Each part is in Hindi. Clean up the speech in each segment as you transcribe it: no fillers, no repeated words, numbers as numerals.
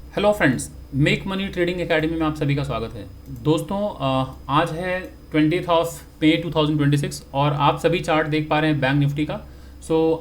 Hello friends, make money trading academy में आप सभी का स्वागत है। दोस्तों, आज है 20th ऑफ मई 2026 और आप सभी चार्ट देख पा रहे हैं बैंक निफ्टी का।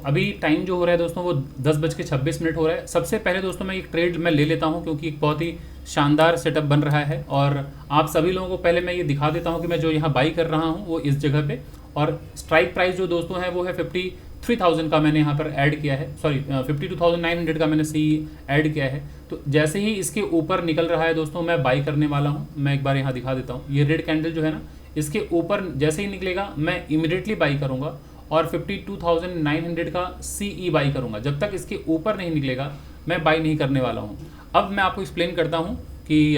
अभी टाइम जो हो रहा है दोस्तों वो 10:26 हो रहा है। सबसे पहले दोस्तों मैं एक ट्रेड मैं ले लेता हूं क्योंकि एक बहुत ही शानदार सेटअप बन रहा है और आप सभी लोगों को पहले मैं ये दिखा देता हूं कि मैं जो यहाँ बाई कर रहा हूँ वो इस जगह पे, और स्ट्राइक प्राइस जो दोस्तों है वो है 53,000 का मैंने यहाँ पर ऐड किया है, सॉरी 52,900 का मैंने सी ऐड किया है। तो जैसे ही इसके ऊपर निकल रहा है दोस्तों मैं बाई करने वाला हूँ। मैं एक बार यहाँ दिखा देता हूँ, ये रेड कैंडल जो है ना, इसके ऊपर जैसे ही निकलेगा मैं इमिडिएटली बाई करूँगा और 52,900 का सी बाई करूँगा। जब तक इसके ऊपर नहीं निकलेगा मैं बाई नहीं करने वाला हूँ। अब मैं आपको एक्सप्लेन करता हूँ कि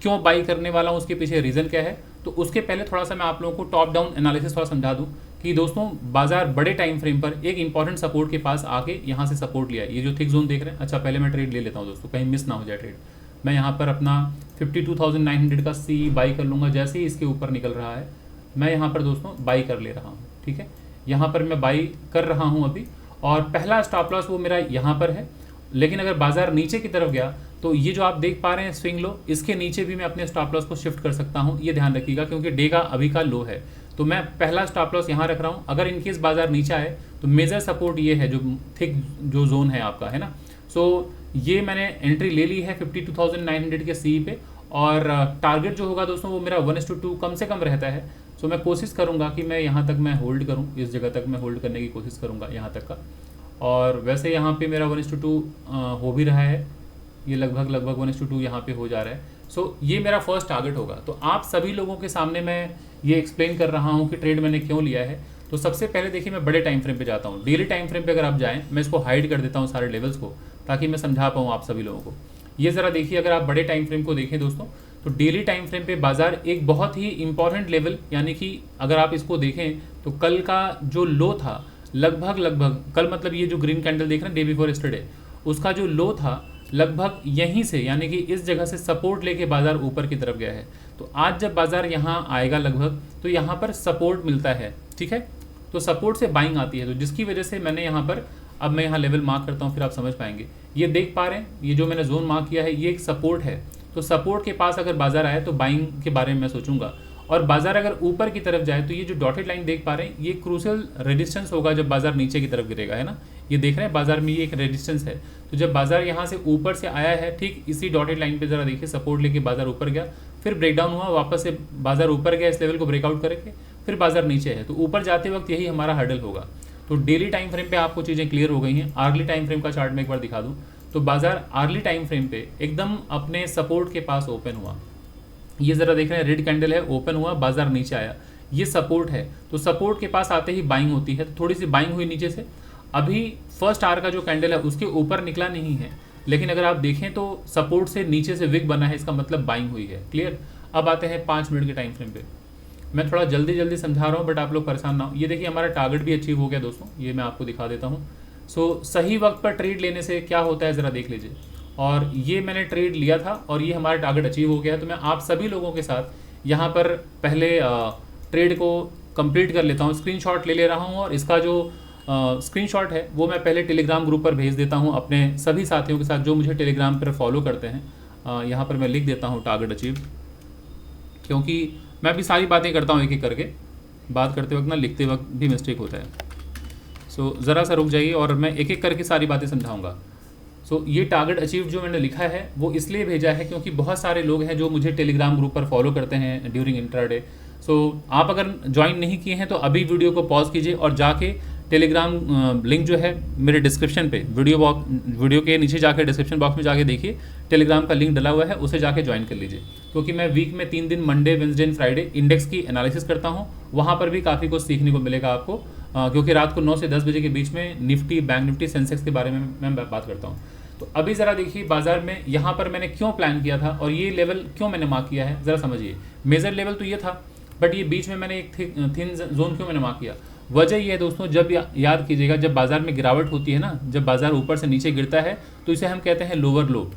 क्यों बाई करने वाला हूँ, उसके पीछे रीज़न क्या है। तो उसके पहले थोड़ा सा मैं आप लोगों को टॉप डाउन एनालिसिस थोड़ा समझा दूँ कि दोस्तों बाजार बड़े टाइम फ्रेम पर एक इंपॉर्टेंट सपोर्ट के पास आके यहाँ से सपोर्ट लिया है। ये जो थिक जोन देख रहे हैं, अच्छा पहले मैं ट्रेड ले लेता हूँ दोस्तों, कहीं मिस ना हो जाए ट्रेड। मैं यहाँ पर अपना 52,900 का सी बाई कर लूँगा। जैसे ही इसके ऊपर निकल रहा है मैं यहाँ पर दोस्तों बाई कर ले रहा हूँ। ठीक है, यहाँ पर मैं बाई कर रहा हूँ अभी, और पहला स्टॉप लॉस वो मेरा यहाँ पर है। लेकिन अगर बाजार नीचे की तरफ गया तो ये जो आप देख पा रहे हैं स्विंग लो, इसके नीचे भी मैं अपने स्टॉप लॉस को शिफ्ट कर सकता हूँ। ये ध्यान रखिएगा क्योंकि डे का अभी का लो है। तो मैं पहला स्टॉप लॉस यहाँ रख रहा हूँ। अगर इनकेस बाजार नीचे आए तो मेजर सपोर्ट ये है, जो थिक जो जोन है आपका, है ना। ये मैंने एंट्री ले ली है 52,900 के सी पे, और टारगेट जो होगा दोस्तों वो मेरा 1:2 कम से कम रहता है। मैं कोशिश करूँगा कि मैं यहाँ तक मैं होल्ड करूँ, इस जगह तक मैं होल्ड करने की कोशिश करूँगा यहाँ तक का। और वैसे यहाँ पे मेरा 1:2 हो भी रहा है, ये लगभग 1:2 यहाँ पे हो जा रहा है। ये मेरा फर्स्ट टारगेट होगा। तो आप सभी लोगों के सामने मैं ये एक्सप्लेन कर रहा हूँ कि ट्रेड मैंने क्यों लिया है। तो सबसे पहले देखिए मैं बड़े टाइम फ्रेम पे जाता हूँ। डेली टाइम फ्रेम पे अगर आप जाएँ, मैं इसको हाइड कर देता हूँ सारे लेवल्स को, ताकि मैं समझा पाऊँ आप सभी लोगों को। ये ज़रा देखिए, अगर आप बड़े टाइम फ्रेम को देखें दोस्तों, तो डेली टाइम फ्रेम पे बाजार एक बहुत ही इंपॉर्टेंट लेवल, यानी कि अगर आप इसको देखें तो कल का जो लो था लगभग कल, मतलब ये जो ग्रीन कैंडल देख रहे हैं डे बिफोर यस्टरडे, उसका जो लो था लगभग यहीं से, यानी कि इस जगह से सपोर्ट लेके बाजार ऊपर की तरफ गया है। तो आज जब बाजार यहाँ आएगा लगभग, तो यहाँ पर सपोर्ट मिलता है। ठीक है, तो सपोर्ट से बाइंग आती है, तो जिसकी वजह से मैंने यहाँ पर, अब मैं यहाँ लेवल मार्क करता हूँ फिर आप समझ पाएंगे। ये देख पा रहे हैं, ये जो मैंने जोन मार्क किया है ये एक सपोर्ट है। तो सपोर्ट के पास अगर बाजार आए तो बाइंग के बारे में मैं सोचूंगा, और बाजार अगर ऊपर की तरफ जाए तो ये जो डॉटेड लाइन देख पा रहे हैं ये क्रूशियल रेजिस्टेंस होगा जब बाजार नीचे की तरफ गिरेगा, है ना। ये देख रहे हैं बाजार में ये एक रेजिस्टेंस है। तो जब बाजार यहाँ से ऊपर से आया है, ठीक इसी डॉटेड लाइन पे जरा देखिए, सपोर्ट लेके बाजार ऊपर गया, फिर ब्रेकडाउन हुआ, वापस से बाजार ऊपर गया, इस लेवल को ब्रेकआउट करके फिर बाजार नीचे है। तो ऊपर जाते वक्त यही हमारा हर्डल होगा। तो डेली टाइम फ्रेम पे आपको चीज़ें क्लियर हो गई हैं। आर्ली टाइम फ्रेम का चार्ट में एक बार दिखा दूँ तो बाजार आर्ली टाइम फ्रेम पे एकदम अपने सपोर्ट के पास ओपन हुआ। ये ज़रा देख रहे हैं, रेड कैंडल है, ओपन हुआ, बाजार नीचे आया, ये सपोर्ट है। तो सपोर्ट के पास आते ही बाइंग होती है। तो थोड़ी सी बाइंग हुई नीचे से। अभी फर्स्ट आवर का जो कैंडल है उसके ऊपर निकला नहीं है, लेकिन अगर आप देखें तो सपोर्ट से नीचे से विक बना है, इसका मतलब बाइंग हुई है। क्लियर। अब आते हैं 5 मिनट के टाइम फ्रेम पे। मैं थोड़ा जल्दी समझा रहा हूँ, बट आप लोग परेशान ना हो। ये देखिए हमारा टारगेट भी अचीव हो गया दोस्तों, ये मैं आपको दिखा देता हूँ। सही वक्त पर ट्रेड लेने से क्या होता है ज़रा देख लीजिए। और ये मैंने ट्रेड लिया था और ये हमारा टारगेट अचीव हो गया। तो मैं आप सभी लोगों के साथ यहाँ पर पहले ट्रेड को कंप्लीट कर लेता हूँ, स्क्रीनशॉट ले रहा हूँ, और इसका जो स्क्रीनशॉट है वो मैं पहले टेलीग्राम ग्रुप पर भेज देता हूँ अपने सभी साथियों के साथ जो मुझे टेलीग्राम पर फॉलो करते हैं। यहाँ पर मैं लिख देता हूँ टारगेट अचीव, क्योंकि मैं भी सारी बातें करता हूँ एक एक करके, बात करते वक्त ना लिखते वक्त भी मिस्टेक होता है। ज़रा सा रुक जाइए और मैं एक एक करके सारी बातें समझाऊंगा। ये टारगेट अचीव जो मैंने लिखा है वो इसलिए भेजा है क्योंकि बहुत सारे लोग हैं जो मुझे टेलीग्राम ग्रुप पर फॉलो करते हैं ड्यूरिंग इंट्राडे। आप अगर ज्वाइन नहीं किए हैं तो अभी वीडियो को पॉज कीजिए और जाके टेलीग्राम लिंक जो है मेरे डिस्क्रिप्शन पे, वीडियो के नीचे जाके डिस्क्रिप्शन बॉक्स में जाके देखिए, टेलीग्राम का लिंक डला हुआ है, उसे जाके ज्वाइन कर लीजिए। क्योंकि मैं वीक में 3 दिन, Monday, Wednesday and Friday, index की एनालिसिस करता हूँ। वहाँ पर भी काफ़ी कुछ सीखने को मिलेगा आपको, क्योंकि रात को 9 से 10 बजे के बीच में निफ्टी, बैंक निफ्टी, सेंसेक्स के बारे में मैं बात करता हूँ। तो अभी ज़रा देखिए बाजार में यहाँ पर मैंने क्यों प्लान किया था और ये लेवल क्यों मैंने मार्क किया है, ज़रा समझिए। मेजर लेवल तो ये था, बट ये बीच में मैंने एक थिन जोन क्यों मैंने मार्क किया। वजह ये है दोस्तों, जब याद कीजिएगा, जब बाजार में गिरावट होती है ना, जब बाजार ऊपर से नीचे गिरता है तो इसे हम कहते हैं लोअर लो।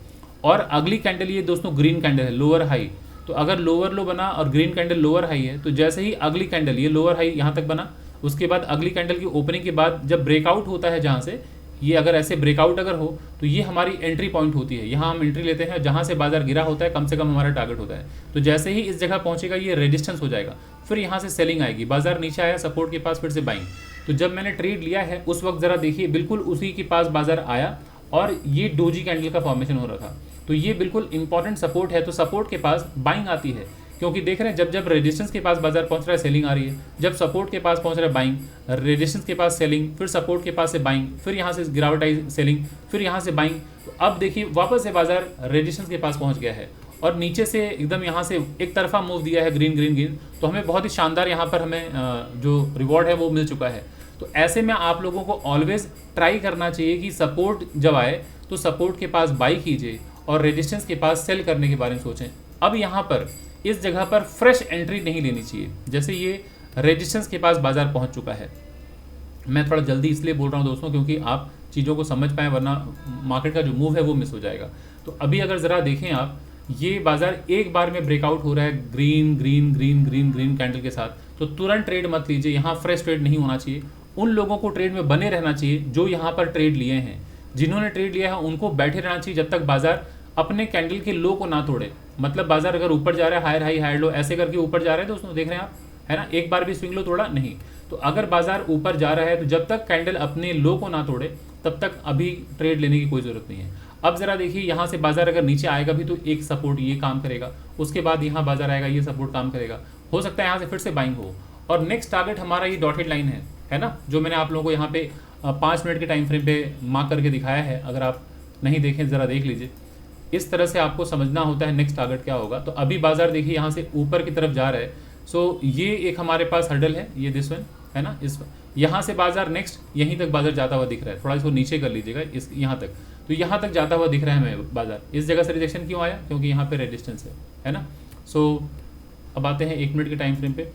और अगली कैंडल ये दोस्तों ग्रीन कैंडल है, लोअर हाई। तो अगर लोअर लो बना और ग्रीन कैंडल लोअर हाई है, तो जैसे ही अगली कैंडल, ये लोअर हाई यहाँ तक बना, उसके बाद अगली कैंडल की ओपनिंग के बाद जब ब्रेकआउट होता है जहाँ से, ये अगर ऐसे ब्रेकआउट अगर हो तो ये हमारी एंट्री पॉइंट होती है। यहाँ हम एंट्री लेते हैं, जहाँ से बाजार गिरा होता है कम से कम हमारा टारगेट होता है। तो जैसे ही इस जगह पहुँचेगा ये रेजिस्टेंस हो जाएगा, फिर यहाँ से सेलिंग आएगी, बाजार नीचे आया सपोर्ट के पास, फिर से बाइंग। तो जब मैंने ट्रेड लिया है उस वक्त ज़रा देखिए बिल्कुल उसी के पास बाजार आया और ये डोजी कैंडल का फॉर्मेशन हो रहा था। तो ये बिल्कुल इंपॉर्टेंट सपोर्ट है, तो सपोर्ट के पास बाइंग आती है, क्योंकि देख रहे हैं जब जब रेजिस्टेंस के पास बाजार पहुंच रहा है सेलिंग आ रही है, जब सपोर्ट के पास पहुंच रहा है बाइंग, रेजिस्टेंस के पास सेलिंग, फिर सपोर्ट के पास से बाइंग, फिर यहाँ से गिरावट आई सेलिंग, फिर यहाँ से बाइंग। तो अब देखिए वापस से बाजार रेजिस्टेंस के पास पहुंच गया है और नीचे से एकदम यहाँ से एक तरफा मूव दिया है, ग्रीन ग्रीन ग्रीन। तो हमें बहुत ही शानदार यहाँ पर हमें जो रिवॉर्ड है वो मिल चुका है। तो ऐसे में आप लोगों को ऑलवेज ट्राई करना चाहिए कि सपोर्ट जब आए तो सपोर्ट के पास बाई कीजिए और रेजिस्टेंस के पास सेल करने के बारे में सोचें। अब यहाँ पर इस जगह पर फ्रेश एंट्री नहीं लेनी चाहिए, जैसे ये रेजिस्टेंस के पास बाजार पहुँच चुका है। मैं थोड़ा जल्दी इसलिए बोल रहा हूँ दोस्तों क्योंकि आप चीज़ों को समझ पाएँ, वरना मार्केट का जो मूव है वो मिस हो जाएगा। तो अभी अगर ज़रा देखें आप, ये बाजार एक बार में ब्रेकआउट हो रहा है green green green green green candle के साथ, तो तुरंत ट्रेड मत लीजिए, यहाँ फ्रेश ट्रेड नहीं होना चाहिए। उन लोगों को ट्रेड में बने रहना चाहिए जो यहाँ पर ट्रेड लिए हैं। जिन्होंने ट्रेड लिया है उनको बैठे रहना चाहिए जब तक बाजार अपने कैंडल के लो को ना तोड़े। मतलब बाजार अगर ऊपर जा रहा है, हायर हाई हायर लो ऐसे करके ऊपर जा रहा है दोस्तों, देख रहे हैं आप, है ना, एक बार भी स्विंग लो तोड़ा नहीं। तो अगर बाजार ऊपर जा रहा है तो जब तक कैंडल अपने लो को ना तोड़े तब तक अभी ट्रेड लेने की कोई ज़रूरत नहीं है। अब ज़रा देखिए यहाँ से बाजार अगर नीचे आएगा भी तो एक सपोर्ट ये काम करेगा, उसके बाद यहाँ बाजार आएगा ये सपोर्ट काम करेगा, हो सकता है यहाँ से फिर से बाइंग हो। और नेक्स्ट टारगेट हमारा ये डॉटेड लाइन है ना, जो मैंने आप लोगों को यहाँ पे 5 मिनट के टाइम फ्रेम पे मार्क करके दिखाया है। अगर आप नहीं देखें ज़रा देख लीजिए, इस तरह से आपको समझना होता है नेक्स्ट टारगेट क्या होगा। तो अभी बाजार देखिए यहाँ से ऊपर की तरफ जा रहा है। सो ये एक हमारे पास हर्डल है, ये दिस वन है ना, इस यहाँ से बाजार नेक्स्ट यहीं तक बाजार जाता हुआ दिख रहा है। थोड़ा इसको नीचे कर लीजिएगा, इस यहाँ तक, तो यहाँ तक जाता हुआ दिख रहा है हमें बाजार। इस जगह से रिजेक्शन क्यों आया? क्योंकि यहाँ पे रेजिस्टेंस है ना। सो अब आते हैं 1 मिनट के टाइम फ्रेम पे,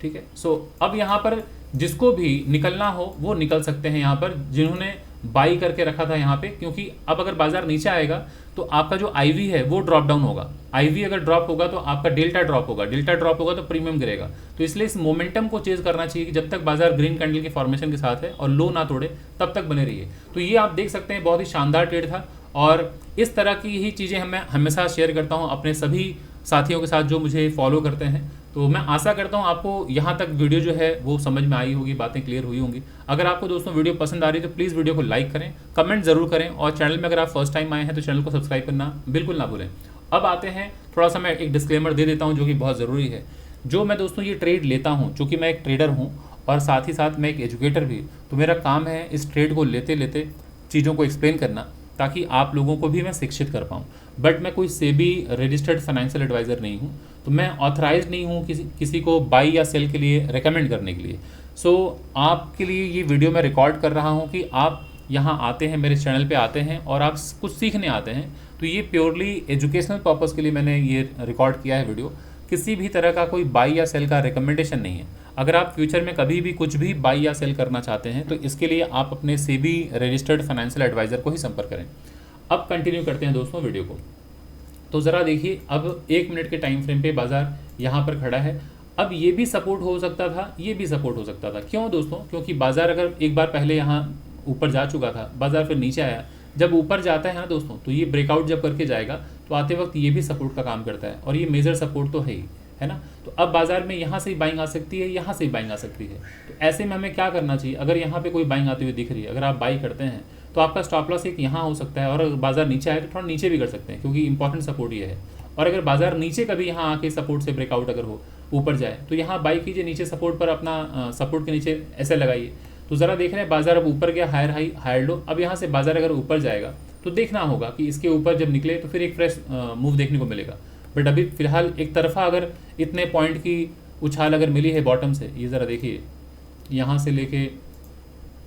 ठीक है। सो अब यहाँ पर जिसको भी निकलना हो वो निकल सकते हैं यहाँ पर, जिन्होंने बाई करके रखा था यहाँ पे, क्योंकि अब अगर बाजार नीचे आएगा तो आपका जो आईवी है वो ड्रॉप डाउन होगा। आईवी अगर ड्रॉप होगा तो आपका डेल्टा ड्रॉप होगा, डेल्टा ड्रॉप होगा तो प्रीमियम गिरेगा। तो इसलिए इस मोमेंटम को चेज करना चाहिए कि जब तक बाजार ग्रीन कैंडल के फॉर्मेशन के साथ है और लो ना तोड़े तब तक बने रहिए। तो ये आप देख सकते हैं बहुत ही शानदार ट्रेड था और इस तरह की ही चीज़ें मैं हमेशा शेयर करता हूँ अपने सभी साथियों के साथ जो मुझे फॉलो करते हैं। तो मैं आशा करता हूँ आपको यहाँ तक वीडियो जो है वो समझ में आई होगी, बातें क्लियर हुई होंगी। अगर आपको दोस्तों वीडियो पसंद आ रही है तो प्लीज़ वीडियो को लाइक करें, कमेंट ज़रूर करें और चैनल में अगर आप फर्स्ट टाइम आए हैं तो चैनल को सब्सक्राइब करना बिल्कुल ना भूलें। अब आते हैं, थोड़ा सा मैं एक डिस्क्लेमर दे देता हूँ जो कि बहुत ज़रूरी है। जो मैं दोस्तों ये ट्रेड लेता हूँ, चूँकि मैं एक ट्रेडर हूँ और साथ ही साथ मैं एक एजुकेटर भी, तो मेरा काम है इस ट्रेड को लेते लेते चीज़ों को एक्सप्लेन करना ताकि आप लोगों को भी मैं शिक्षित कर पाऊँ। बट मैं कोई सेबी रजिस्टर्ड फाइनेंशियल एडवाइज़र नहीं हूँ, तो मैं ऑथराइज नहीं हूँ किसी को बाई या सेल के लिए रेकमेंड करने के लिए। सो आपके लिए ये वीडियो मैं रिकॉर्ड कर रहा हूँ कि आप यहाँ आते हैं, मेरे चैनल पे आते हैं और आप कुछ सीखने आते हैं, तो ये प्योरली एजुकेशनल पर्पज़ के लिए मैंने ये रिकॉर्ड किया है वीडियो। किसी भी तरह का कोई बाई या सेल का रिकमेंडेशन नहीं है। अगर आप फ्यूचर में कभी भी कुछ भी बाई या सेल करना चाहते हैं तो इसके लिए आप अपने सेबी रजिस्टर्ड फाइनेंशियल एडवाइज़र को ही संपर्क करें। अब कंटिन्यू करते हैं दोस्तों वीडियो को। तो ज़रा देखिए, अब 1 मिनट के टाइम फ्रेम पे बाजार यहाँ पर खड़ा है। अब ये भी सपोर्ट हो सकता था, ये भी सपोर्ट हो सकता था। क्यों दोस्तों? क्योंकि बाजार अगर एक बार पहले यहाँ ऊपर जा चुका था, बाजार फिर नीचे आया। जब ऊपर जाता है ना दोस्तों, तो ये ब्रेकआउट जब करके जाएगा तो आते वक्त ये भी सपोर्ट का काम करता है और ये मेजर सपोर्ट तो है ना। तो अब बाजार में यहाँ से ही बाइंग आ सकती है, यहाँ से ही बाइंग आ सकती है। तो ऐसे में हमें क्या करना चाहिए? अगर यहाँ पे कोई बाइंग आती हुई दिख रही है, अगर आप बाई करते हैं तो आपका स्टॉप लॉस एक यहाँ हो सकता है और अगर बाजार नीचे आए तो थोड़ा नीचे भी कर सकते हैं, क्योंकि इंपॉर्टेंट सपोर्ट ये है। और अगर बाजार नीचे कभी यहाँ आके सपोर्ट से ब्रेकआउट अगर हो, ऊपर जाए, तो यहाँ बाई कीजिए, नीचे सपोर्ट पर अपना सपोर्ट के नीचे ऐसे लगाइए। तो ज़रा देख रहे हैं बाजार अब ऊपर गया, हायर हाई हायर लो। अब यहाँ से बाजार अगर ऊपर जाएगा तो देखना होगा कि इसके ऊपर जब निकले तो फिर एक फ्रेश मूव देखने को मिलेगा। बट अभी फिलहाल एक तरफा अगर इतने पॉइंट की उछाल अगर मिली है बॉटम से, ये ज़रा देखिए यहाँ से लेके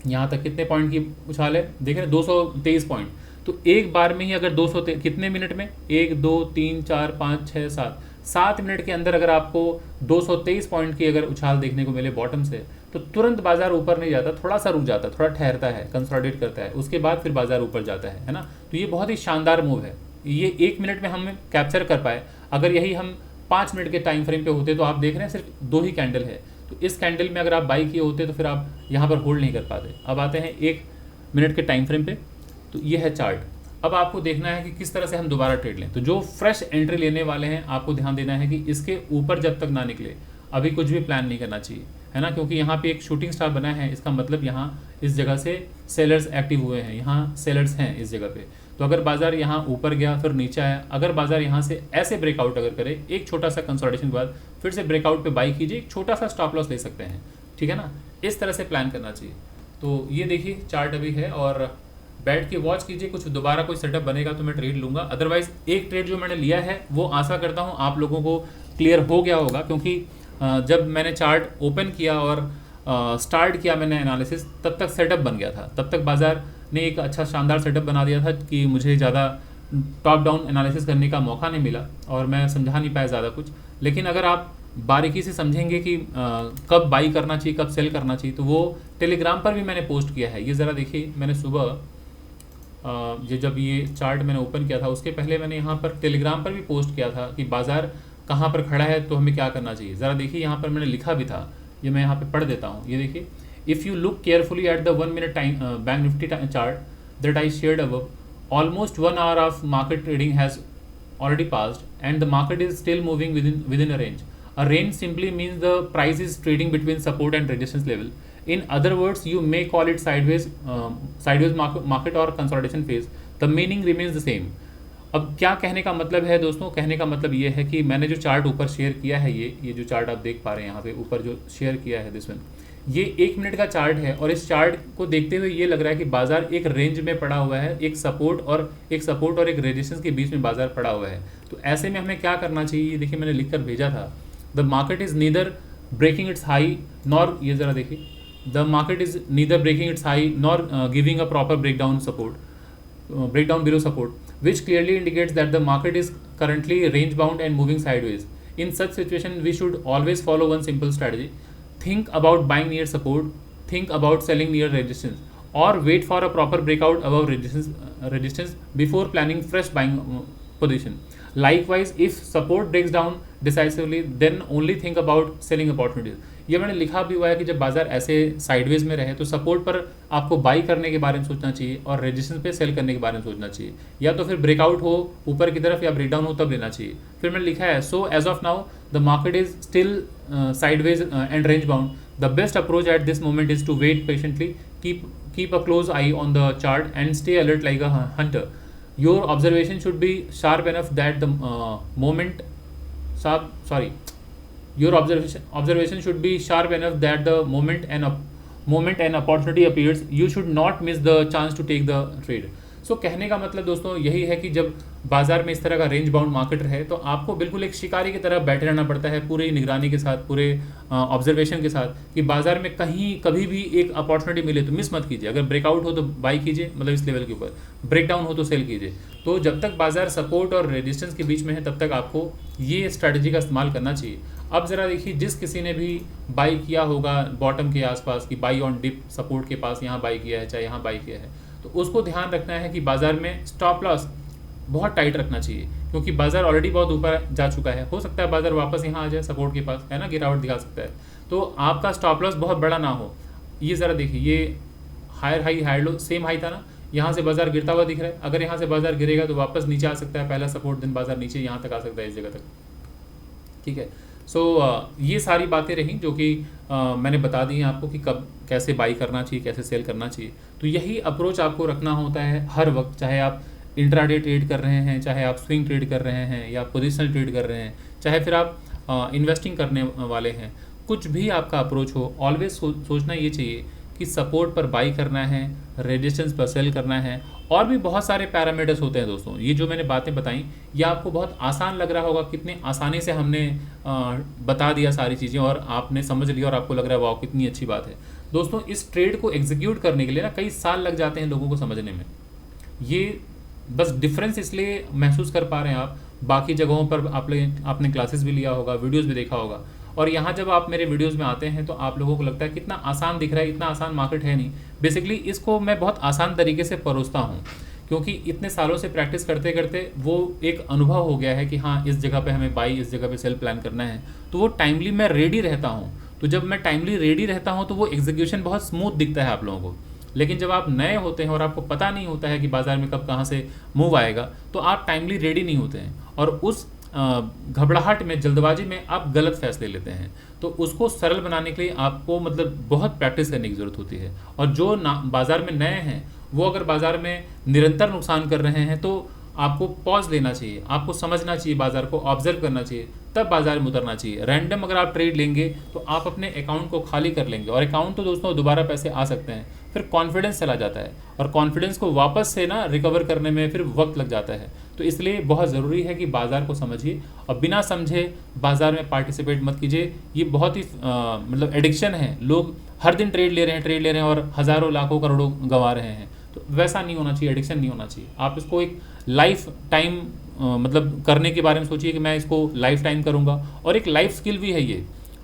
यहाँ तक कितने पॉइंट की उछाल है, देख रहे हैं 223 पॉइंट। तो एक बार में ही अगर 200 कितने मिनट में, 1 2 3 4 5 6 7 मिनट के अंदर अगर आपको 223 पॉइंट की अगर उछाल देखने को मिले बॉटम से, तो तुरंत बाजार ऊपर नहीं जाता, थोड़ा सा रुक जाता, थोड़ा ठहरता है, कंसोलिडेट करता है, उसके बाद फिर बाजार ऊपर जाता है ना। तो ये बहुत ही शानदार मूव है। ये 1 मिनट में हम कैप्चर कर पाए। अगर यही हम 5 मिनट के टाइम फ्रेम पे होते तो आप देख रहे हैं सिर्फ 2 ही कैंडल है, तो इस कैंडल में अगर आप बाई किए होते तो फिर आप यहाँ पर होल्ड नहीं कर पाते। अब आते हैं एक मिनट के टाइम फ्रेम पे। तो ये है चार्ट। अब आपको देखना है कि किस तरह से हम दोबारा ट्रेड लें। तो जो फ्रेश एंट्री लेने वाले हैं आपको ध्यान देना है कि इसके ऊपर जब तक ना निकले अभी कुछ भी प्लान नहीं करना चाहिए, है ना, क्योंकि यहाँ पे एक शूटिंग स्टार बना है, इसका मतलब यहाँ इस जगह से सेलर्स एक्टिव हुए हैं, यहाँ सेलर्स हैं इस जगह पे। तो अगर बाजार यहाँ ऊपर गया फिर नीचे आया, अगर बाजार यहाँ से ऐसे ब्रेकआउट अगर करे एक छोटा सा कंसोलिडेशन के बाद फिर से ब्रेकआउट पे बाई कीजिए, एक छोटा सा स्टॉप लॉस ले सकते हैं, ठीक है ना, इस तरह से प्लान करना चाहिए। तो ये देखिए चार्ट अभी है और बैठ के वॉच कीजिए, कुछ दोबारा कोई सेटअप बनेगा तो मैं ट्रेड लूँगा। अदरवाइज एक ट्रेड जो मैंने लिया है वो आशा करता हूँ आप लोगों को क्लियर हो गया होगा, क्योंकि जब मैंने चार्ट ओपन किया और स्टार्ट किया मैंने एनालिसिस, तब तक सेटअप बन गया था, तब तक बाजार ने एक अच्छा शानदार सेटअप बना दिया था कि मुझे ज़्यादा टॉप डाउन एनालिसिस करने का मौका नहीं मिला और मैं समझा नहीं पाया ज़्यादा कुछ। लेकिन अगर आप बारीकी से समझेंगे कि कब बाई करना चाहिए कब सेल करना चाहिए, तो वो टेलीग्राम पर भी मैंने पोस्ट किया है। ये ज़रा देखिए, मैंने सुबह जब ये चार्ट मैंने ओपन किया था उसके पहले मैंने यहाँ पर टेलीग्राम पर भी पोस्ट किया था कि बाज़ार कहाँ पर खड़ा है तो हमें क्या करना चाहिए। ज़रा देखिए यहाँ पर मैंने लिखा भी था, ये मैं यहाँ पे पढ़ देता हूँ। ये देखिए, if you look carefully at the 1 minute time bank Nifty chart that I shared above, almost 1 hour of market trading has already passed and the market is still moving within a range. A range simply means the price is trading between support and resistance level. In other words, you may call it sideways market or consolidation phase. The meaning remains the same. अब क्या कहने का मतलब है दोस्तों, कहने का मतलब ये है कि मैंने जो चार्ट ऊपर शेयर किया है, ये जो चार्ट आप देख पा रहे हैं यहाँ पे ऊपर जो शेयर किया है दिस वन, ये 1 मिनट का चार्ट है और इस चार्ट को देखते हुए ये लग रहा है कि बाजार एक रेंज में पड़ा हुआ है, एक सपोर्ट और एक रेजिस्टेंस के बीच में बाजार पड़ा हुआ है। तो ऐसे में हमें क्या करना चाहिए, देखिए मैंने लिख कर भेजा था, the market is neither breaking its high nor, ये ज़रा देखिए, the market is neither breaking its high nor giving a proper breakdown below support, which clearly indicates that the market is currently range bound and moving sideways. In such situation, we should always follow one simple strategy. Think about buying near support, think about selling near resistance, or wait for a proper breakout above resistance before planning fresh buying position. Likewise, if support breaks down decisively, then only think about selling opportunities. ये मैंने लिखा भी हुआ है कि जब बाजार ऐसे साइडवेज में रहे तो सपोर्ट पर आपको बाई करने के बारे में सोचना चाहिए और रेजिस्टेंस पे सेल करने के बारे में सोचना चाहिए, या तो फिर ब्रेकआउट हो ऊपर की तरफ या ब्रेकडाउन हो तब लेना चाहिए। फिर मैंने लिखा है, so as of now the market is still sideways and range bound, the best approach at this moment is to wait patiently, keep a close eye on the chart and stay alert like a hunter. Your observation should be sharp enough that the your observation should be sharp enough that the moment an opportunity appears, you should not miss the chance to take the trade. सो कहने का मतलब दोस्तों यही है कि जब बाजार में इस तरह का रेंज बाउंड मार्केट रहे तो आपको बिल्कुल एक शिकारी की तरह बैठे रहना पड़ता है, पूरी निगरानी के साथ, पूरे ऑब्जर्वेशन के साथ, कि बाजार में कहीं कभी भी एक अपॉर्चुनिटी मिले तो मिस मत कीजिए। अगर ब्रेकआउट हो तो बाई कीजिए, मतलब इस लेवल के ऊपर, ब्रेकडाउन हो तो सेल कीजिए। तो जब तक बाजार सपोर्ट और रेजिस्टेंस के बीच में है तब तक आपको ये स्ट्रैटेजी का इस्तेमाल करना चाहिए। अब ज़रा देखिए, जिस किसी ने भी बाई किया होगा बॉटम के आसपास कि बाई ऑन डिप सपोर्ट के पास यहाँ बाई किया है, चाहे यहाँ बाई किया है, तो उसको ध्यान रखना है कि बाजार में स्टॉप लॉस बहुत टाइट रखना चाहिए, क्योंकि बाजार ऑलरेडी बहुत ऊपर जा चुका है। हो सकता है बाजार वापस यहाँ आ जाए सपोर्ट के पास, है ना, गिरावट दिखा सकता है, तो आपका स्टॉप लॉस बहुत बड़ा ना हो। ये ज़रा देखिए, ये higher high higher low, same high था ना, यहाँ से बाजार गिरता हुआ दिख रहा है। अगर यहाँ से बाजार गिरेगा तो वापस नीचे आ सकता है, पहला सपोर्ट दिन बाजार नीचे यहाँ तक आ सकता है, इस जगह तक, ठीक है। सो ये सारी बातें रहीं जो कि मैंने बता दी हैं आपको कि कब कैसे बाई करना चाहिए, कैसे सेल करना चाहिए। तो यही अप्रोच आपको रखना होता है हर वक्त, चाहे आप इंट्राडे ट्रेड कर रहे हैं, चाहे आप स्विंग ट्रेड कर रहे हैं, या पोजिशनल ट्रेड कर रहे हैं, चाहे फिर आप इन्वेस्टिंग करने वाले हैं, कुछ भी आपका अप्रोच हो, ऑलवेज सोचना ये चाहिए कि सपोर्ट पर बाई करना है, रेजिस्टेंस पर सेल करना है। और भी बहुत सारे पैरामीटर्स होते हैं दोस्तों। ये जो मैंने बातें बताई ये आपको बहुत आसान लग रहा होगा, कितने आसानी से हमने बता दिया सारी चीज़ें और आपने समझ लिया और आपको लग रहा है वाह कितनी अच्छी बात है। दोस्तों इस ट्रेड को एग्जीक्यूट करने के लिए ना कई साल लग जाते हैं लोगों को समझने में। ये बस डिफरेंस इसलिए महसूस कर पा रहे हैं आप, बाकी जगहों पर आपने क्लासेस भी लिया होगा, वीडियोज़ भी देखा होगा, और यहाँ जब आप मेरे वीडियोस में आते हैं तो आप लोगों को लगता है कितना आसान दिख रहा है, इतना आसान मार्केट है नहीं। बेसिकली इसको मैं बहुत आसान तरीके से परोसता हूँ, क्योंकि इतने सालों से प्रैक्टिस करते करते वो एक अनुभव हो गया है कि हाँ इस जगह पे हमें बाई, इस जगह पे सेल प्लान करना है, तो वो टाइमली मैं रेडी रहता हूँ। तो जब मैं टाइमली रेडी रहता हूँ तो वो एग्जीक्यूशन बहुत स्मूथ दिखता है आप लोगों को। लेकिन जब आप नए होते हैं और आपको पता नहीं होता है कि बाज़ार में कब कहाँ से मूव आएगा, तो आप टाइमली रेडी नहीं होते हैं और उस घबराहट में, जल्दबाजी में आप गलत फैसले लेते हैं। तो उसको सरल बनाने के लिए आपको मतलब बहुत प्रैक्टिस करने की ज़रूरत होती है। और जो बाज़ार में नए हैं वो अगर बाज़ार में निरंतर नुकसान कर रहे हैं तो आपको पॉज लेना चाहिए, आपको समझना चाहिए, बाज़ार को ऑब्जर्व करना चाहिए, तब बाज़ार में उतरना चाहिए। रैंडम अगर आप ट्रेड लेंगे तो आप अपने अकाउंट को खाली कर लेंगे, और अकाउंट तो दोस्तों दोबारा पैसे आ सकते हैं, फिर कॉन्फिडेंस चला जाता है और कॉन्फिडेंस को वापस से ना रिकवर करने में फिर वक्त लग जाता है। तो इसलिए बहुत ज़रूरी है कि बाज़ार को समझिए और बिना समझे बाज़ार में पार्टिसिपेट मत कीजिए। ये बहुत ही मतलब एडिक्शन है, लोग हर दिन ट्रेड ले रहे हैं और हज़ारों लाखों करोड़ों गंवा रहे हैं। तो वैसा नहीं होना चाहिए, एडिक्शन नहीं होना चाहिए। आप इसको एक लाइफ टाइम मतलब करने के बारे में सोचिए कि मैं इसको लाइफ टाइम करूँगा, और एक लाइफ स्किल भी है ये।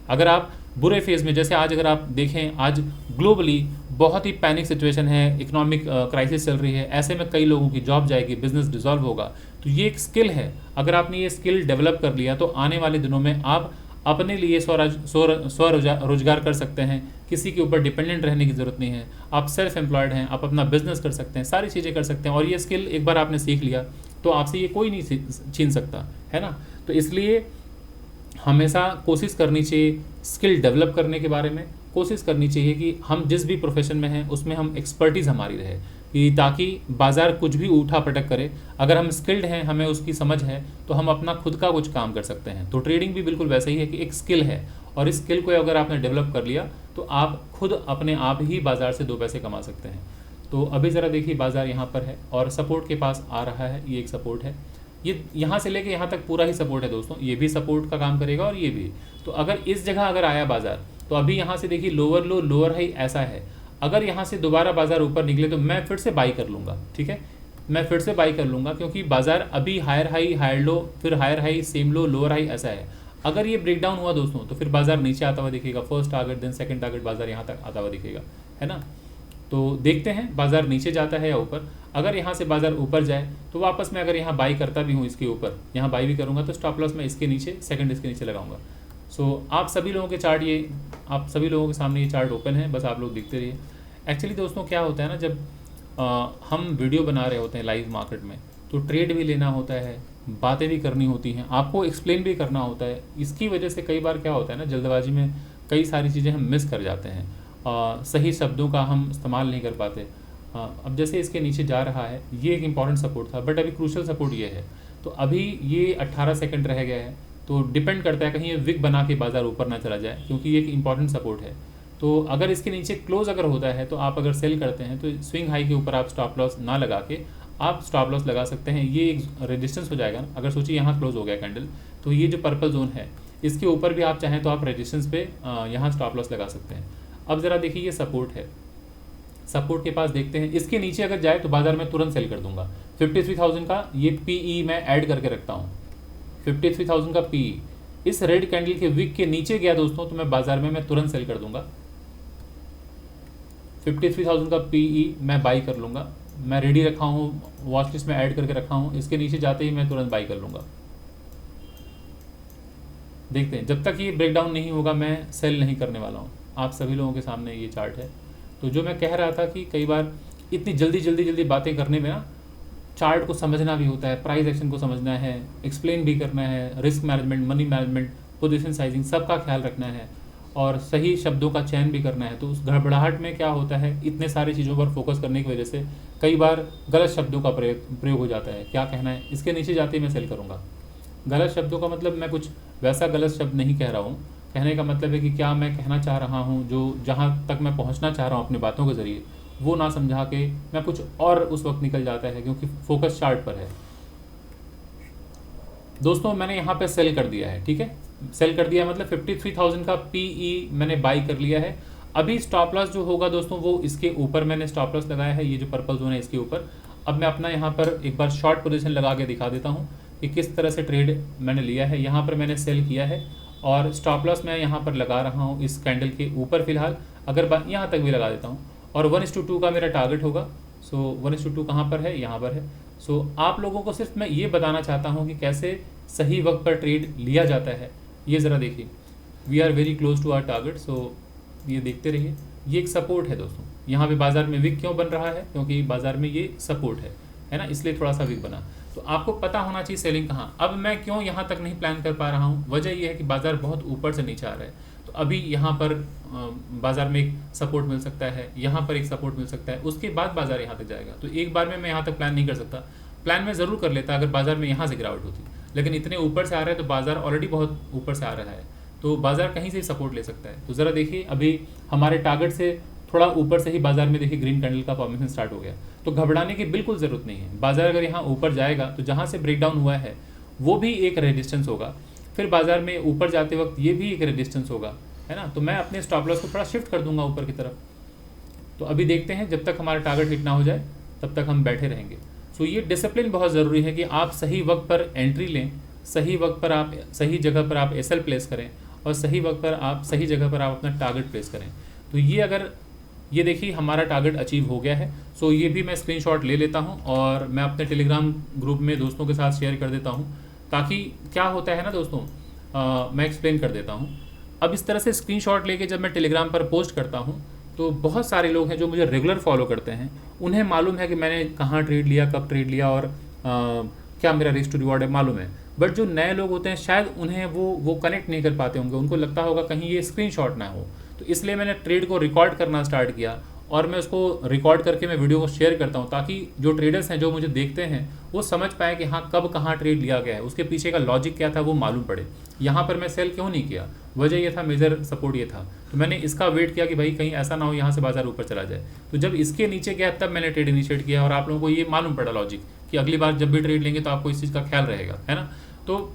अगर आप बुरे फेज़ में, जैसे आज अगर आप देखें, आज ग्लोबली बहुत ही पैनिक सिचुएशन है, इकोनॉमिक क्राइसिस चल रही है, ऐसे में कई लोगों की जॉब जाएगी, बिजनेस डिसॉल्व होगा। तो ये एक स्किल है, अगर आपने ये स्किल डेवलप कर लिया तो आने वाले दिनों में आप अपने लिए स्वरोजगार कर सकते हैं, किसी के ऊपर डिपेंडेंट रहने की ज़रूरत नहीं है। आप सेल्फ एम्प्लॉयड हैं, आप अपना बिजनेस कर सकते हैं, सारी चीज़ें कर सकते हैं। और ये स्किल एक बार आपने सीख लिया तो आपसे ये कोई नहीं छीन सकता, है ना। तो इसलिए हमेशा कोशिश करनी चाहिए स्किल डेवलप करने के बारे में, कोशिश करनी चाहिए कि हम जिस भी प्रोफेशन में हैं उसमें हम एक्सपर्टीज़ हमारी रहे, कि ताकि बाज़ार कुछ भी उठा पटक करे, अगर हम स्किल्ड हैं, हमें उसकी समझ है, तो हम अपना खुद का कुछ काम कर सकते हैं। तो ट्रेडिंग भी बिल्कुल वैसे ही है कि एक स्किल है, और इस स्किल को अगर आपने डेवलप कर लिया तो आप खुद अपने आप ही बाज़ार से 2 पैसे कमा सकते हैं। तो अभी ज़रा देखिए, बाज़ार यहाँ पर है और सपोर्ट के पास आ रहा है, ये एक सपोर्ट है, ये यहाँ से लेके यहाँ तक पूरा ही सपोर्ट है दोस्तों, ये भी सपोर्ट का काम करेगा और ये भी। तो अगर इस जगह अगर आया बाज़ार, तो अभी यहाँ से देखिए लोअर लो लोअर हाई ऐसा है, अगर यहाँ से दोबारा बाज़ार ऊपर निकले तो मैं फिर से बाई कर लूँगा, ठीक है, मैं फिर से बाई कर लूँगा, क्योंकि बाज़ार अभी हायर हाई हायर लो, फिर higher high same low lower high ऐसा है। अगर ये ब्रेक डाउन हुआ दोस्तों तो फिर बाज़ार नीचे आता हुआ दिखेगा, first target then second target, बाज़ार यहाँ तक आता हुआ दिखेगा, है ना। तो देखते हैं बाज़ार नीचे जाता है या ऊपर। अगर यहाँ से बाज़ार ऊपर जाए तो वापस मैं अगर यहाँ बाई करता भी हूँ, इसके ऊपर यहाँ बाई भी करूँगा, तो स्टॉप लॉस मैं इसके नीचे, सेकंड इसके नीचे लगाऊंगा। सो आप सभी लोगों के चार्ट, ये आप सभी लोगों के सामने ये चार्ट ओपन है, बस आप लोग देखते रहिए। एक्चुअली दोस्तों क्या होता है ना, जब हम वीडियो बना रहे होते हैं लाइव मार्केट में, तो ट्रेड भी लेना होता है, बातें भी करनी होती हैं, आपको एक्सप्लेन भी करना होता है। इसकी वजह से कई बार क्या होता है ना, जल्दबाजी में कई सारी चीज़ें हम मिस कर जाते हैं, सही शब्दों का हम इस्तेमाल नहीं कर पाते। अब जैसे इसके नीचे जा रहा है, ये एक इंपॉर्टेंट सपोर्ट था, बट अभी क्रूशल सपोर्ट ये है, तो अभी ये 18 सेकंड रह गया है। तो डिपेंड करता है कहीं ये विक बना के बाज़ार ऊपर ना चला जाए, क्योंकि ये एक इंपॉर्टेंट सपोर्ट है। तो अगर इसके नीचे क्लोज अगर होता है, तो आप अगर सेल करते हैं तो स्विंग हाई के ऊपर आप स्टॉप लॉस ना लगा के आप स्टॉप लॉस लगा सकते हैं। ये एक रेजिस्टेंस हो जाएगा ना, अगर सोचिए यहाँ क्लोज हो गया कैंडल, तो ये जो पर्पल जोन है इसके ऊपर भी आप चाहें तो आप रेजिस्टेंस पे यहाँ स्टॉप लॉस लगा सकते हैं। अब ज़रा देखिए, ये सपोर्ट है, सपोर्ट के पास देखते हैं, इसके नीचे अगर जाए तो बाज़ार में तुरंत सेल कर दूंगा। 53,000 का ये पीई मैं ऐड करके रखता हूँ, 53,000 का पीई। इस रेड कैंडल के विक के नीचे गया दोस्तों तो मैं बाज़ार में मैं तुरंत सेल कर दूंगा। 53,000 का पीई मैं बाई कर लूँगा, मैं रेडी रखा हूँ, वॉच लिस्ट में ऐड करके रखा हूँ, इसके नीचे जाते ही मैं तुरंत बाई कर लूँगा। देखते हैं, जब तक ये ब्रेकडाउन नहीं होगा मैं सेल नहीं करने वाला हूँ। आप सभी लोगों के सामने ये चार्ट है। तो जो मैं कह रहा था कि कई बार इतनी जल्दी बातें करने में ना, चार्ट को समझना भी होता है, प्राइस एक्शन को समझना है, एक्सप्लेन भी करना है, risk management, money management, position sizing, सबका ख्याल रखना है और सही शब्दों का चयन भी करना है। तो उस घबराहट में क्या होता है, इतने सारी चीज़ों पर फोकस करने की वजह से कई बार गलत शब्दों का प्रयोग हो जाता है। क्या कहना है, इसके नीचे जाते ही मैं सेल करूँगा। गलत शब्दों का मतलब मैं कुछ वैसा गलत शब्द नहीं कह रहा हूँ, कहने का मतलब है कि क्या मैं कहना चाह रहा हूँ, जो जहाँ तक मैं पहुँचना चाह रहा हूँ अपनी बातों के ज़रिए, वो ना समझा के मैं कुछ और उस वक्त निकल जाता है, क्योंकि फोकस चार्ट पर है। दोस्तों मैंने यहाँ पे सेल कर दिया है, ठीक है, सेल कर दिया मतलब 53,000 का पीई मैंने बाई कर लिया है। अभी स्टॉप लॉस जो होगा दोस्तों वो इसके ऊपर मैंने स्टॉप लॉस लगाया है, ये जो पर्पल जोन है इसके ऊपर। अब मैं अपना यहाँ पर एक बार शॉर्ट पोजीशन लगा के दिखा देता हूँ कि किस तरह से ट्रेड मैंने लिया है। यहाँ पर मैंने सेल किया है और स्टॉप लॉस मैं यहाँ पर लगा रहा हूँ इस कैंडल के ऊपर फिलहाल, अगर यहाँ तक भी लगा देता हूँ, और 1:2 का मेरा टारगेट होगा। सो 1:2 कहाँ पर है, यहाँ पर है। सो आप लोगों को सिर्फ मैं ये बताना चाहता हूँ कि कैसे सही वक्त पर ट्रेड लिया जाता है। ये ज़रा देखिए, we are very close to our target. So ये देखते रहिए, ये एक सपोर्ट है दोस्तों, यहाँ पे बाजार में वीक क्यों बन रहा है, क्योंकि बाजार में ये सपोर्ट है ना, इसलिए थोड़ा सा वीक बना। तो आपको पता होना चाहिए सेलिंग कहाँ। अब मैं क्यों यहाँ तक नहीं प्लान कर पा रहा हूँ, वजह यह है कि बाजार बहुत ऊपर से नीचे आ रहा है। तो अभी यहाँ पर बाजार में एक सपोर्ट मिल सकता है, यहाँ पर एक सपोर्ट मिल सकता है, उसके बाद बाजार यहाँ तक जाएगा। तो एक बार में मैं यहाँ तक प्लान नहीं कर सकता। प्लान में ज़रूर कर लेता अगर बाजार में यहाँ से गिरावट होती, लेकिन इतने ऊपर से आ रहा है तो बाजार ऑलरेडी बहुत ऊपर से आ रहा है, तो बाजार कहीं से सपोर्ट ले सकता है। तो ज़रा देखिए, अभी हमारे टारगेट से थोड़ा ऊपर से ही बाजार में देखिए ग्रीन कैंडल का फॉर्मेशन स्टार्ट हो गया। तो घबराने की बिल्कुल ज़रूरत नहीं है। बाजार अगर यहाँ ऊपर जाएगा तो जहाँ से ब्रेकडाउन हुआ है वो भी एक रेजिस्टेंस होगा, फिर बाजार में ऊपर जाते वक्त ये भी एक रेजिस्टेंस होगा, है ना। तो मैं अपने स्टॉप लॉस को थोड़ा शिफ्ट कर दूंगा ऊपर की तरफ। तो अभी देखते हैं, जब तक हमारा टारगेट हिट ना हो जाए तब तक हम बैठे रहेंगे। सो ये डिसिप्लिन बहुत ज़रूरी है कि आप सही वक्त पर एंट्री लें, सही वक्त पर आप सही जगह पर आप एसएल प्लेस करें, और सही वक्त पर आप सही जगह पर आप अपना टारगेट प्लेस करें। तो ये अगर ये देखिए हमारा टारगेट अचीव हो गया है। सो ये भी मैं स्क्रीनशॉट ले लेता हूँ और मैं अपने टेलीग्राम ग्रुप में दोस्तों के साथ शेयर कर देता हूँ, ताकि क्या होता है ना दोस्तों, मैं एक्सप्लेन कर देता हूँ। अब इस तरह से स्क्रीनशॉट लेके जब मैं टेलीग्राम पर पोस्ट करता हूँ तो बहुत सारे लोग हैं जो मुझे रेगुलर फॉलो करते हैं, उन्हें मालूम है कि मैंने कहाँ ट्रेड लिया, कब ट्रेड लिया और क्या मेरा रिस्क टू रिवॉर्ड है, मालूम है। बट जो नए लोग होते हैं शायद उन्हें वो कनेक्ट नहीं कर पाते होंगे, उनको लगता होगा कहीं ये स्क्रीनशॉट ना हो। तो इसलिए मैंने ट्रेड को रिकॉर्ड करना स्टार्ट किया और मैं उसको रिकॉर्ड करके मैं वीडियो को शेयर करता हूँ, ताकि जो ट्रेडर्स हैं जो मुझे देखते हैं वो समझ पाए कि हाँ कब कहाँ ट्रेड लिया गया है, उसके पीछे का लॉजिक क्या था वो मालूम पड़े। यहाँ पर मैं सेल क्यों नहीं किया, वजह ये था, मेजर सपोर्ट ये था। तो मैंने इसका वेट किया कि भाई कहीं ऐसा ना हो यहाँ से बाजार ऊपर चला जाए। तो जब इसके नीचे गया तब मैंने ट्रेड इनिशिएट किया और आप लोगों को ये मालूम पड़ा लॉजिक कि अगली बार जब भी ट्रेड लेंगे तो आपको इस चीज़ का ख्याल रहेगा, है ना। तो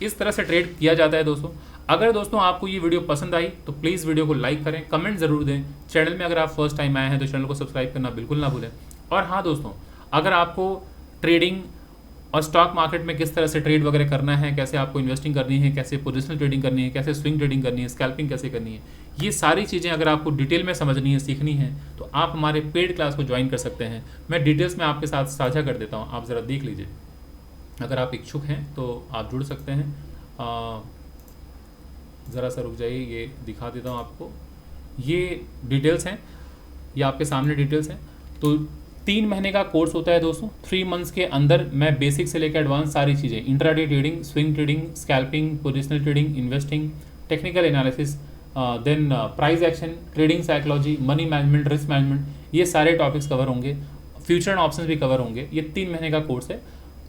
इस तरह से ट्रेड किया जाता है दोस्तों। अगर दोस्तों आपको ये वीडियो पसंद आई तो प्लीज़ वीडियो को लाइक करें, कमेंट ज़रूर दें। चैनल में अगर आप फर्स्ट टाइम आए हैं तो चैनल को सब्सक्राइब करना बिल्कुल ना भूलें। और हाँ दोस्तों, अगर आपको ट्रेडिंग और स्टॉक मार्केट में किस तरह से ट्रेड वगैरह करना है, कैसे आपको इन्वेस्टिंग करनी है, कैसे पोजिशनल ट्रेडिंग करनी है, कैसे स्विंग ट्रेडिंग करनी है, स्कैल्पिंग कैसे करनी है, ये सारी चीज़ें अगर आपको डिटेल में समझनी है, सीखनी है, तो आप हमारे पेड क्लास को ज्वाइन कर सकते हैं। मैं डिटेल्स में आपके साथ साझा कर देता हूँ, आप ज़रा देख लीजिए। अगर आप इच्छुक हैं तो आप जुड़ सकते हैं। ज़रा सा रुक जाइए, ये दिखा देता हूँ आपको। ये डिटेल्स हैं, ये आपके सामने डिटेल्स हैं। तो 3 महीने का कोर्स होता है दोस्तों। 3 मंथ्स के अंदर मैं बेसिक से लेकर एडवांस सारी चीज़ें, intraday trading, swing trading, scalping, positional trading, investing, technical analysis, then price action, trading psychology, money management, risk management, ये सारे टॉपिक्स कवर होंगे। फ्यूचर एंड ऑप्शंस भी कवर होंगे। ये 3 महीने का कोर्स है।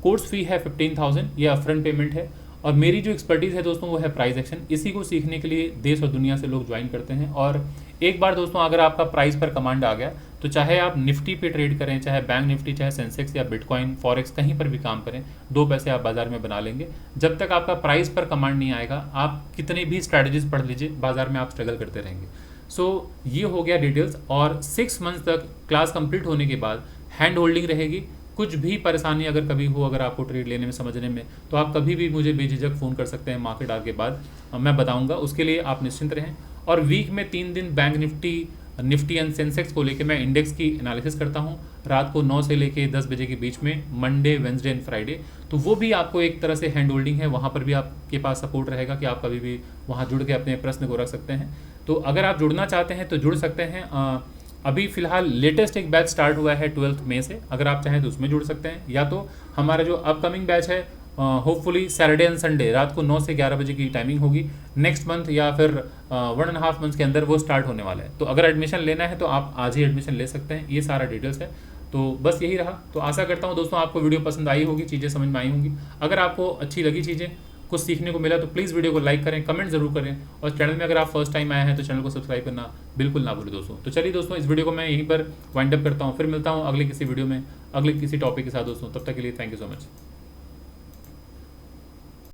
कोर्स फी है 15,000, ये अपफ्रंट पेमेंट है। और मेरी जो एक्सपर्टीज़ है दोस्तों वो है प्राइस एक्शन। इसी को सीखने के लिए देश और दुनिया से लोग ज्वाइन करते हैं। और एक बार दोस्तों अगर आपका प्राइस पर कमांड आ गया तो चाहे आप निफ्टी पे ट्रेड करें, चाहे बैंक निफ्टी, चाहे सेंसेक्स या बिटकॉइन, फॉरेक्स, कहीं पर भी काम करें, 2 पैसे आप बाजार में बना लेंगे। जब तक आपका प्राइस पर कमांड नहीं आएगा, आप कितनी भी स्ट्रैटेजीज पढ़ लीजिए, बाजार में आप स्ट्रगल करते रहेंगे। सो ये हो गया डिटेल्स। और 6 मंथ्स तक क्लास कंप्लीट होने के बाद हैंड होल्डिंग रहेगी। कुछ भी परेशानी अगर कभी हो, अगर आपको ट्रेड लेने में, समझने में, तो आप कभी भी मुझे बेझिझक फ़ोन कर सकते हैं। मार्केट आने के बाद मैं बताऊंगा, उसके लिए आप निश्चिंत रहें। और वीक में 3 दिन बैंक निफ्टी एंड सेंसेक्स को लेके मैं इंडेक्स की एनालिसिस करता हूँ, रात को 9 से लेके 10 बजे के बीच में, मंडे, वेंसडे एंड फ्राइडे। तो वो भी आपको एक तरह से हैंड होल्डिंग है, वहाँ पर भी आपके पास सपोर्ट रहेगा कि आप कभी भी वहाँ जुड़ के अपने प्रश्न को रख सकते हैं। तो अगर आप जुड़ना चाहते हैं तो जुड़ सकते हैं। अभी फ़िलहाल लेटेस्ट एक बैच स्टार्ट हुआ है 12 मई से, अगर आप चाहें तो उसमें जुड़ सकते हैं। या तो हमारा जो अपकमिंग बैच है होपफुली सैटरडे एंड संडे रात को 9 से 11 बजे की टाइमिंग होगी नेक्स्ट मंथ, या फिर 1.5 मंथ के अंदर वो स्टार्ट होने वाला है। तो अगर एडमिशन लेना है तो आप आज ही एडमिशन ले सकते हैं। ये सारा डिटेल्स है। तो बस यही रहा। तो आशा करता हूँ दोस्तों आपको वीडियो पसंद आई होगी, चीज़ें समझ में आई होंगी। अगर आपको अच्छी लगी चीज़ें, कुछ सीखने को मिला, तो प्लीज़ वीडियो को लाइक करें, कमेंट जरूर करें। और चैनल में अगर आप फर्स्ट टाइम आए हैं तो चैनल को सब्सक्राइब करना बिल्कुल ना भूलें दोस्तों। तो चलिए दोस्तों, इस वीडियो को मैं यहीं पर वाइंड अप करता हूँ। फिर मिलता हूँ अगले किसी वीडियो में, अगले किसी टॉपिक के साथ दोस्तों। तब तक के लिए थैंक यू सो मच।